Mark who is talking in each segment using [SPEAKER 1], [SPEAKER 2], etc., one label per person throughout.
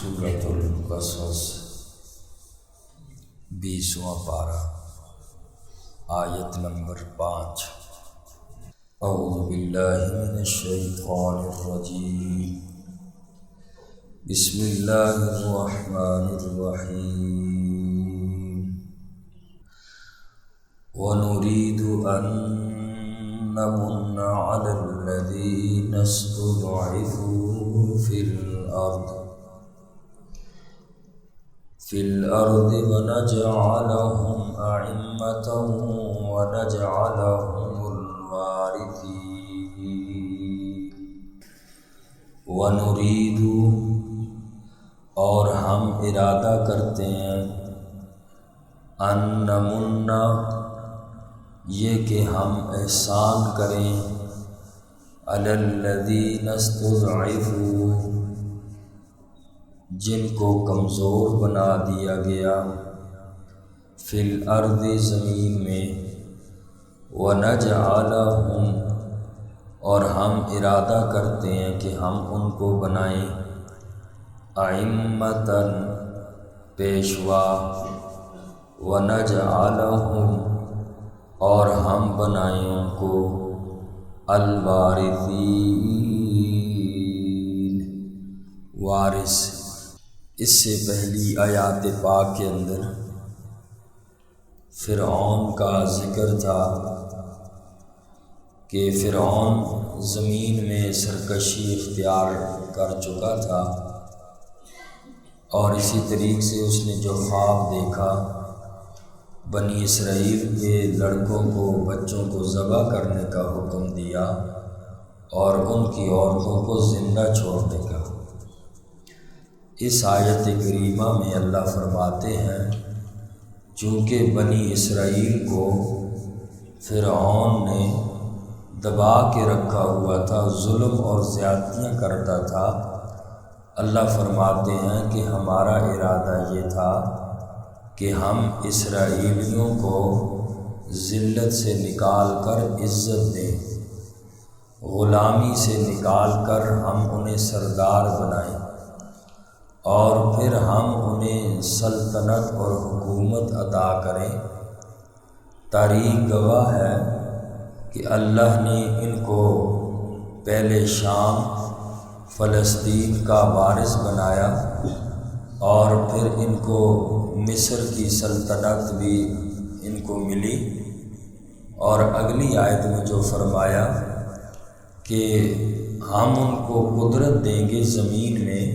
[SPEAKER 1] سورۃ القصص 20واں پارہ آیت نمبر 5۔ اعوذ باللہ من الشیطان الرجیم، بسم اللہ الرحمن الرحیم۔ وَنُرِيدُ أَن نَّمُنَّ عَلَى الَّذِينَ اسْتُضْعِفُوا فِي الْأَرْضِ وَنَجْعَلَهُمْ أَئِمَّةً وَنَجْعَلَهُمُ الْوَارِثِينَ۔ وَنُرِيدُ اور ہم ارادہ کرتے ہیں، أَن نَّمُنَّ یہ کہ ہم احسان کریں، عَلَى الَّذِينَ اسْتُضْعِفُوا جن کو کمزور بنا دیا گیا، فی الارض زمین میں، وَنَجْعَلَهُمْ اور ہم ارادہ کرتے ہیں کہ ہم ان کو بنائیں، أَئِمَّةً پیشوا، وَنَجْعَلَهُمْ اور ہم بنائیں ان کو الوارثین وارث۔ اس سے پہلی آیات پاک کے اندر فرعون کا ذکر تھا کہ فرعون زمین میں سرکشی اختیار کر چکا تھا، اور اسی طریقے سے اس نے جو خواب دیکھا، بنی اسرائیل کے لڑکوں کو بچوں کو ذبح کرنے کا حکم دیا اور ان کی عورتوں کو زندہ چھوڑنے کا۔ اس آیت کریمہ میں اللہ فرماتے ہیں، چونکہ بنی اسرائیل کو فرعون نے دبا کے رکھا ہوا تھا، ظلم اور زیادتیاں کرتا تھا، اللہ فرماتے ہیں کہ ہمارا ارادہ یہ تھا کہ ہم اسرائیلیوں کو ذلت سے نکال کر عزت دیں، غلامی سے نکال کر ہم انہیں سردار بنائیں، اور پھر ہم انہیں سلطنت اور حکومت عطا کریں۔ تاریخ گواہ ہے کہ اللہ نے ان کو پہلے شام فلسطین کا وارث بنایا، اور پھر ان کو مصر کی سلطنت بھی ان کو ملی، اور اگلی آیت میں جو فرمایا کہ ہم ان کو قدرت دیں گے زمین میں،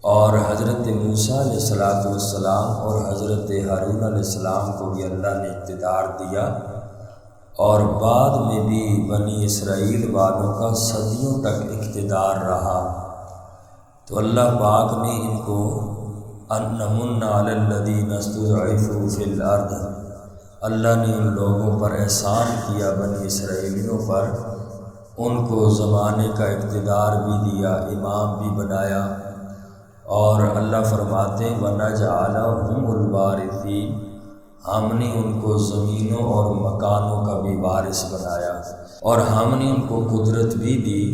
[SPEAKER 1] اور حضرت موسیٰ علیہ السلام اور حضرت ہارون علیہ السلام کو بھی اللہ نے اقتدار دیا، اور بعد میں بھی بنی اسرائیل والوں کا صدیوں تک اقتدار رہا۔ تو اللہ پاک نے ان کو أَن نَّمُنَّ عَلَى الَّذِينَ اسْتُضْعِفُوا فِي الْأَرْضِ اللہ نے ان لوگوں پر احسان کیا، بنی اسرائیلیوں پر، ان کو زمانے کا اقتدار بھی دیا، امام بھی بنایا، اور اللہ فرماتے ہیں وَنَجْعَلَهُمُ الْوَارِثِينَ ہم نے ان کو زمینوں اور مکانوں کا بھی وارث بنایا، اور ہم نے ان کو قدرت بھی دی۔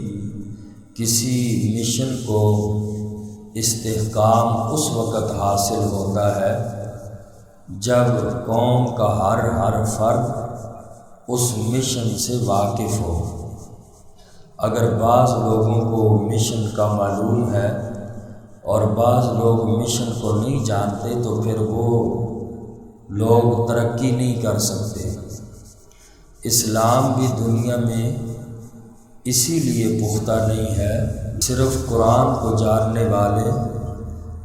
[SPEAKER 1] کسی مشن کو استحکام اس وقت حاصل ہوتا ہے جب قوم کا ہر فرد اس مشن سے واقف ہو۔ اگر بعض لوگوں کو مشن کا معلوم ہے اور بعض لوگ مشن کو نہیں جانتے، تو پھر وہ لوگ ترقی نہیں کر سکتے۔ اسلام بھی دنیا میں اسی لیے پختہ نہیں ہے، صرف قرآن کو جاننے والے،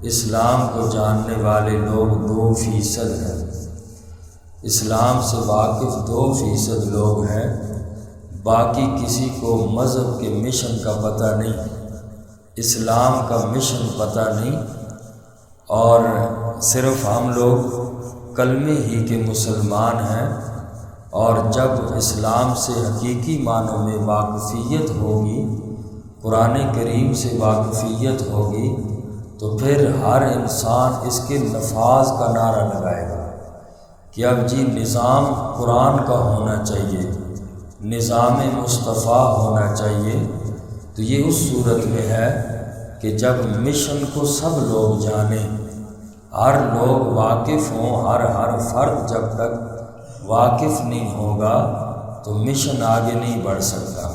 [SPEAKER 1] اسلام کو جاننے والے لوگ 2% ہیں، اسلام سے واقف 2% لوگ ہیں، باقی کسی کو مذہب کے مشن کا پتہ نہیں، اسلام کا مشن پتہ نہیں، اور صرف ہم لوگ کلمے ہی کے مسلمان ہیں، اور جب اسلام سے حقیقی معنوں میں واقفیت ہوگی، قرآن کریم سے واقفیت ہوگی، تو پھر ہر انسان اس کے نفاذ کا نعرہ لگائے گا کہ اب جی نظام قرآن کا ہونا چاہیے، نظام مصطفیٰ ہونا چاہیے۔ تو یہ اس صورت میں ہے کہ جب مشن کو سب لوگ جانیں، ہر لوگ واقف ہوں، ہر فرد جب تک واقف نہیں ہوگا تو مشن آگے نہیں بڑھ سکتا۔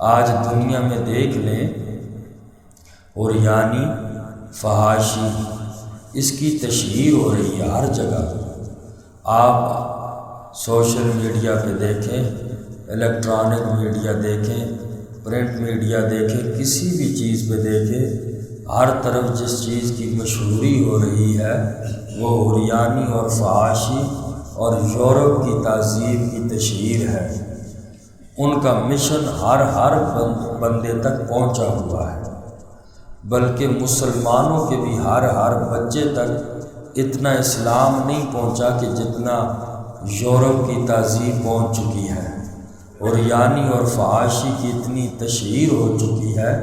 [SPEAKER 1] آج دنیا میں دیکھ لیں، اور یعنی فحاشی اس کی تشہیر ہو رہی ہے ہر جگہ۔ آپ سوشل میڈیا پہ دیکھیں، الیکٹرانک میڈیا دیکھیں، پرنٹ میڈیا دیکھیں، کسی بھی چیز پہ دیکھیں، ہر طرف جس چیز کی مشہوری ہو رہی ہے وہ عریانی اور فحاشی اور یورپ کی تہذیب کی تشہیر ہے۔ ان کا مشن ہر بندے تک پہنچا ہوا ہے، بلکہ مسلمانوں کے بھی ہر بچے تک اتنا اسلام نہیں پہنچا کہ جتنا یورپ کی تہذیب پہنچ چکی ہے۔ عریانی اور فحاشی کی اتنی تشہیر ہو چکی ہے،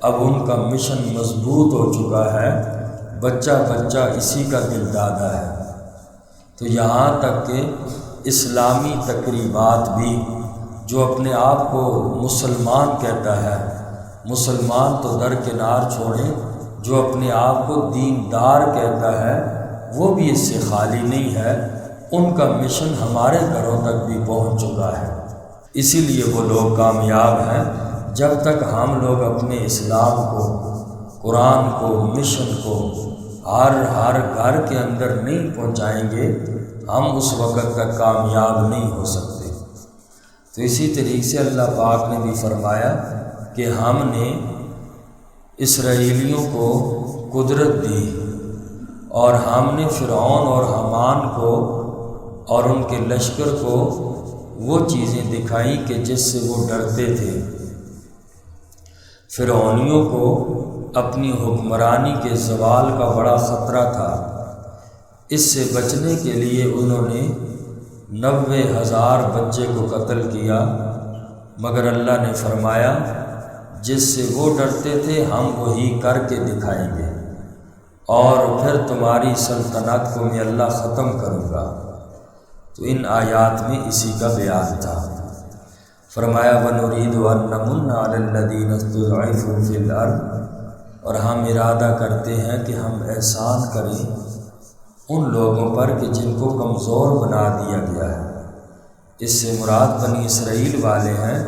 [SPEAKER 1] اب ان کا مشن مضبوط ہو چکا ہے، بچہ اسی کا دل دادا ہے۔ تو یہاں تک کہ اسلامی تقریبات بھی، جو اپنے آپ کو مسلمان کہتا ہے، مسلمان تو درکنار چھوڑیں، جو اپنے آپ کو دیندار کہتا ہے وہ بھی اس سے خالی نہیں ہے۔ ان کا مشن ہمارے گھروں تک بھی پہنچ چکا ہے۔ اسی لیے وہ لوگ کامیاب ہیں۔ جب تک ہم لوگ اپنے اسلام کو، قرآن کو، مشن کو ہر گھر کے اندر نہیں پہنچائیں گے، ہم اس وقت تک کامیاب نہیں ہو سکتے۔ تو اسی طریقے سے اللہ پاک نے بھی فرمایا کہ ہم نے اسرائیلیوں کو قدرت دی، اور ہم نے فرعون اور حامان کو اور ان کے لشکر کو وہ چیزیں دکھائیں کہ جس سے وہ ڈرتے تھے۔ فرعونیوں کو اپنی حکمرانی کے زوال کا بڑا خطرہ تھا۔ اس سے بچنے کے لیے انہوں نے 90,000 بچے کو قتل کیا، مگر اللہ نے فرمایا جس سے وہ ڈرتے تھے ہم وہی کر کے دکھائیں گے، اور پھر تمہاری سلطنت کو میں اللہ ختم کروں گا۔ تو ان آیات میں اسی کا بیان تھا۔ فرمایا وَنُرِيدُ أَن نَّمُنَّ عَلَى الَّذِينَ اسْتُضْعِفُوا فِي الْأَرْضِ، اور ہم ارادہ کرتے ہیں کہ ہم احسان کریں ان لوگوں پر کہ جن کو کمزور بنا دیا گیا ہے۔ اس سے مراد بنی اسرائیل والے ہیں۔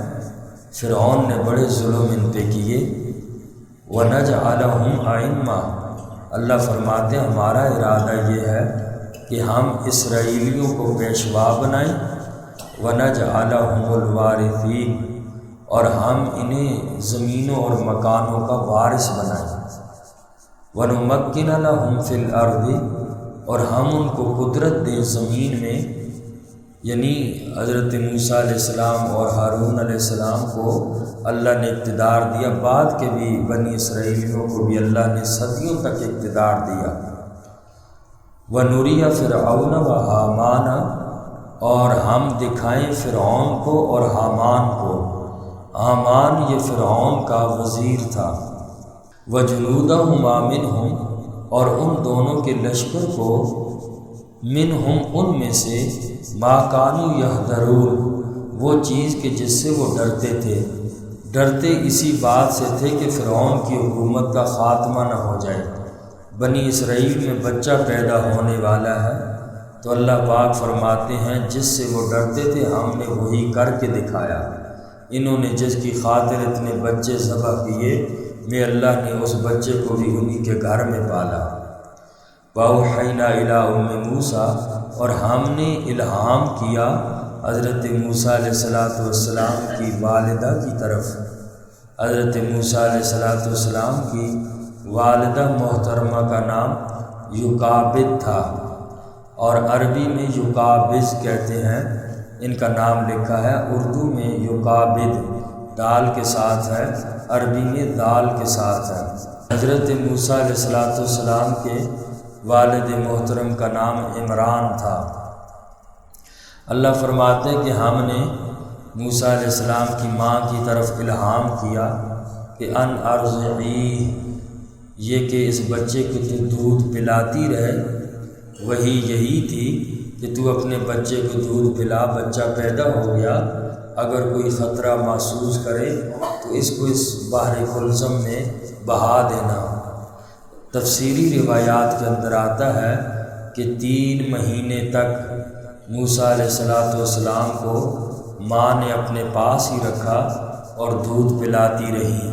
[SPEAKER 1] فرعون نے بڑے ظلم ان پہ کیے۔ وَنَجْعَلَهُمْ أَئِمَّةً، اللہ فرماتے ہیں ہمارا ارادہ یہ ہے کہ ہم اسرائیلیوں کو پیشوا بنائیں، وَنَجْعَلَهُمُ الْوَارِثِينَ، اور ہم انہیں زمینوں اور مکانوں کا وارث بنائیں، وَنُمَكِّنَ لَهُمْ فِي الْأَرْضِ، اور ہم ان کو قدرت دیں زمین میں۔ یعنی حضرت موسیٰ علیہ السلام اور ہارون علیہ السلام کو اللہ نے اقتدار دیا، بعد کے بھی بنی اسرائیلیوں کو بھی اللہ نے صدیوں تک اقتدار دیا۔ وَنُرِيَ فِرْعَوْنَ وَحَامَانَ، اور ہم دکھائیں فرعون کو اور حامان کو۔ حامان یہ فرعون کا وزیر تھا۔ وَجُنُودَهُمَا مِنْهُمْ، اور ان دونوں کے لشکر کو، منہم ان میں سے، ما کانوا یحذرون، وہ چیز کہ جس سے وہ ڈرتے تھے۔ ڈرتے اسی بات سے تھے کہ فرعون کی حکومت کا خاتمہ نہ ہو جائے۔ بنی اسرائیل میں بچہ پیدا ہونے والا ہے، تو اللہ پاک فرماتے ہیں جس سے وہ ڈرتے تھے ہم نے وہی کر کے دکھایا۔ انہوں نے جس کی خاطر اتنے بچے ذبح کیے، میں اللہ نے اس بچے کو بھی انہی کے گھر میں پالا۔ وَأَوْحَيْنَا إِلَىٰ أُمِّ مُوسَىٰ، اور ہم نے الہام کیا حضرت موسیٰ علیہ السلام کی والدہ کی طرف۔ حضرت موسیٰ علیہ السلام کی والدہ محترمہ کا نام یوکابد تھا، اور عربی میں یوکابز کہتے ہیں۔ ان کا نام لکھا ہے اردو میں یوکابد دال کے ساتھ ہے، عربی میں دال کے ساتھ ہے۔ حضرت موسیٰ علیہ السلام کے والد محترم کا نام عمران تھا۔ اللہ فرماتے ہیں کہ ہم نے موسیٰ علیہ السلام کی ماں کی طرف الہام کیا کہ ان ارضعی، یہ کہ اس بچے کو تو دودھ پلاتی رہے۔ وہی یہی تھی کہ تو اپنے بچے کو دودھ پلا، بچہ پیدا ہو گیا، اگر کوئی خطرہ محسوس کرے تو اس کو اس بحر کلثم میں بہا دینا۔ تفسیری روایات کے اندر آتا ہے کہ 3 مہینے تک موسیٰ علیہ السلام کو ماں نے اپنے پاس ہی رکھا اور دودھ پلاتی رہی۔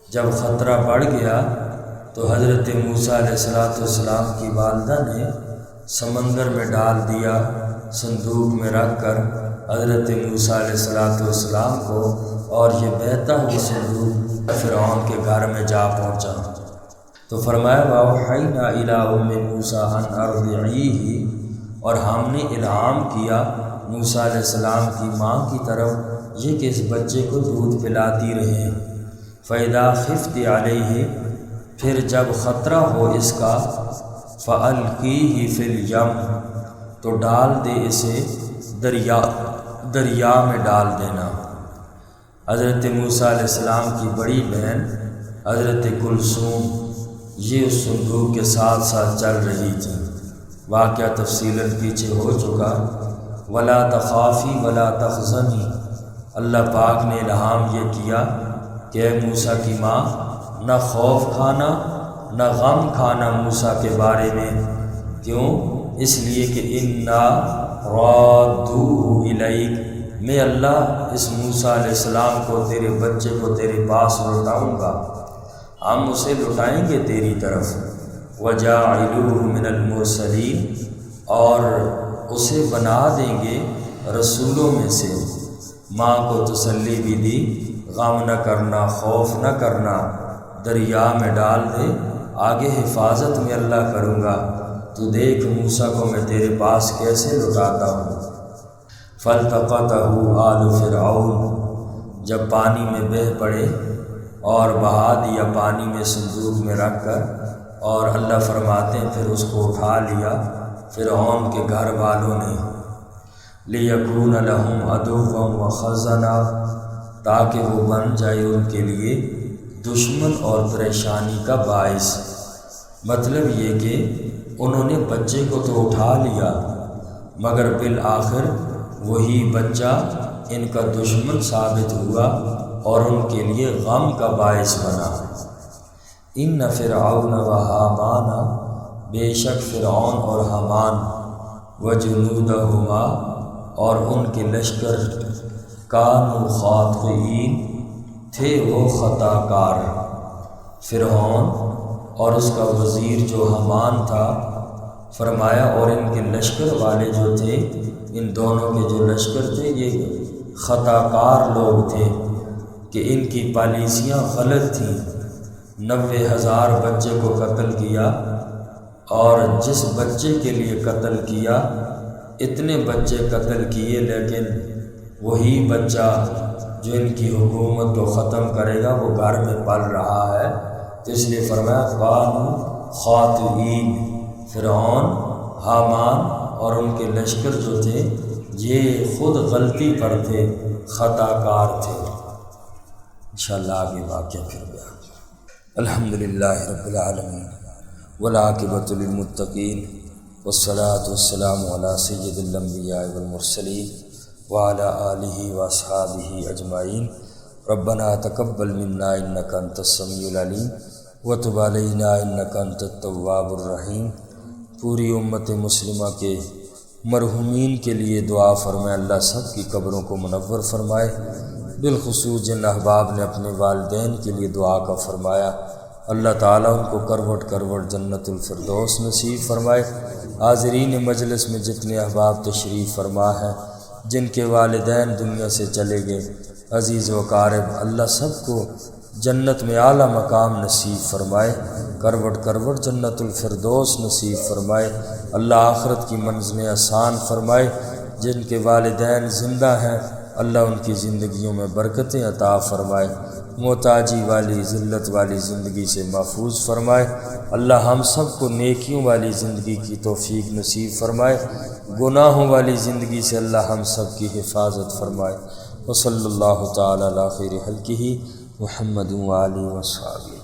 [SPEAKER 1] جب خطرہ بڑھ گیا تو حضرت موسیٰ علیہ السلام کی والدہ نے سمندر میں ڈال دیا، صندوق میں رکھ کر حضرت موسیٰ علیہ السلام کو، اور یہ بہتا ہوا صندوق فرعون کے گھر میں جا پہنچا۔ تو فرمایا وَأَوْحَيْنَا إِلَىٰ أُمِّ مُوسَىٰ أَنْ أَرْضِعِيهِ، اور ہم نے الہام کیا موسیٰ علیہ السلام کی ماں کی طرف یہ کہ اس بچے کو دودھ پلاتی رہیں۔ فَإِذَا خِفْتِ عَلَيْهِ، پھر جب خطرہ ہو اس کا، فَأَلْقِيهِ فِي الْيَمِّ، تو ڈال دے اسے دریا میں ڈال دینا۔ حضرت موسیٰ علیہ السلام کی بڑی بہن حضرت کلثوم یہ اس صندوق کے ساتھ ساتھ چل رہی تھی۔ واقعہ تفصیلاً پیچھے ہو چکا۔ وَلَا تَخَافِي وَلَا تَحْزَنِي، اللہ پاک نے الہام یہ کیا کہ اے موسیٰ کی ماں، نہ خوف کھانا نہ غم کھانا موسیٰ کے بارے میں۔ کیوں؟ اس لیے کہ اِنَّا رَادُّوهُ إِلَيْكَ، میں اللہ اس موسیٰ علیہ السلام کو، تیرے بچے کو تیرے پاس لوٹاؤں گا، ہم اسے لوٹائیں گے تیری طرف۔ وَجَاعِلُوهُ مِنَ الْمُرْسَلِينَ، اور اسے بنا دیں گے رسولوں میں سے۔ ماں کو تسلی بھی دی، غم نہ کرنا، خوف نہ کرنا، دریا میں ڈال دے، آگے حفاظت میں اللہ کروں گا، تو دیکھ موسیٰ کو میں تیرے پاس کیسے لوٹاتا ہوں۔ فَالْتَقَطَهُ آلُ فِرْعَوْنَ، جب پانی میں بہہ پڑے اور بہا دیا پانی میں صندوق میں رکھ کر، اور اللہ فرماتے ہیں پھر اس کو اٹھا لیا فرعون کے گھر والوں نے، لِيَكُونَ لَهُمْ عَدُوًّا وَخَزَنًا، تاکہ وہ بن جائے ان کے لیے دشمن اور پریشانی کا باعث۔ مطلب یہ کہ انہوں نے بچے کو تو اٹھا لیا، مگر بالآخر وہی بچہ ان کا دشمن ثابت ہوا اور ان کے لیے غم کا باعث بنا۔ اِنَّ فِرْعَوْنَ وَحَامَانَ، بے شک فرعون اور حامان، وَجُنُودَهُمَا، اور ان کے لشکر، کانوا خاطئین، تھے وہ خطا کار۔ فرعون اور اس کا وزیر جو حامان تھا، فرمایا اور ان کے لشکر والے جو تھے، ان دونوں کے جو لشکر تھے یہ خطا کار لوگ تھے کہ ان کی پالیسیاں غلط تھیں۔ 90,000 بچے کو قتل کیا، اور جس بچے کے لیے قتل کیا اتنے بچے قتل کیے، لیکن وہی بچہ جو ان کی حکومت کو ختم کرے گا وہ گھر میں پل رہا ہے، تو اس لیے فرمایا کانوا خاطئین، فرعون، حامان اور ان کے لشکر جو تھے یہ خود غلطی پر تھے، خطا کار تھے۔ انشاءاللہ آگے واقعہ پھر گیا۔ الحمدللہ رب العالمین والعاقبۃ للمتقین، والصلاۃ والسلام علی سید الانبیاء والمرسلین وعلی آلہ واصحابہ اجمعین۔ ربنا تقبل منا انک انت السمیع العلیم وتب علینا انک انت التواب الرحیم۔ پوری امت مسلمہ کے مرحومین کے لیے دعا فرمائے، اللہ سب کی قبروں کو منور فرمائے، بالخصوص جن احباب نے اپنے والدین کے لیے دعا کا فرمایا، اللہ تعالیٰ ان کو کروٹ کروٹ جنت الفردوس نصیب فرمائے۔ حاضرین مجلس میں جتنے احباب تشریف فرما ہیں، جن کے والدین دنیا سے چلے گئے، عزیز و قارب، اللہ سب کو جنت میں اعلیٰ مقام نصیب فرمائے، کروٹ کروٹ جنت الفردوس نصیب فرمائے، اللہ آخرت کی منزلیں آسان فرمائے۔ جن کے والدین زندہ ہیں اللہ ان کی زندگیوں میں برکتیں عطا فرمائے، محتاجی والی ذلت والی زندگی سے محفوظ فرمائے، اللہ ہم سب کو نیکیوں والی زندگی کی توفیق نصیب فرمائے، گناہوں والی زندگی سے اللہ ہم سب کی حفاظت فرمائے۔ وصلی اللہ تعالی علی خیر خلقہ محمد و آلہ و صحبہ۔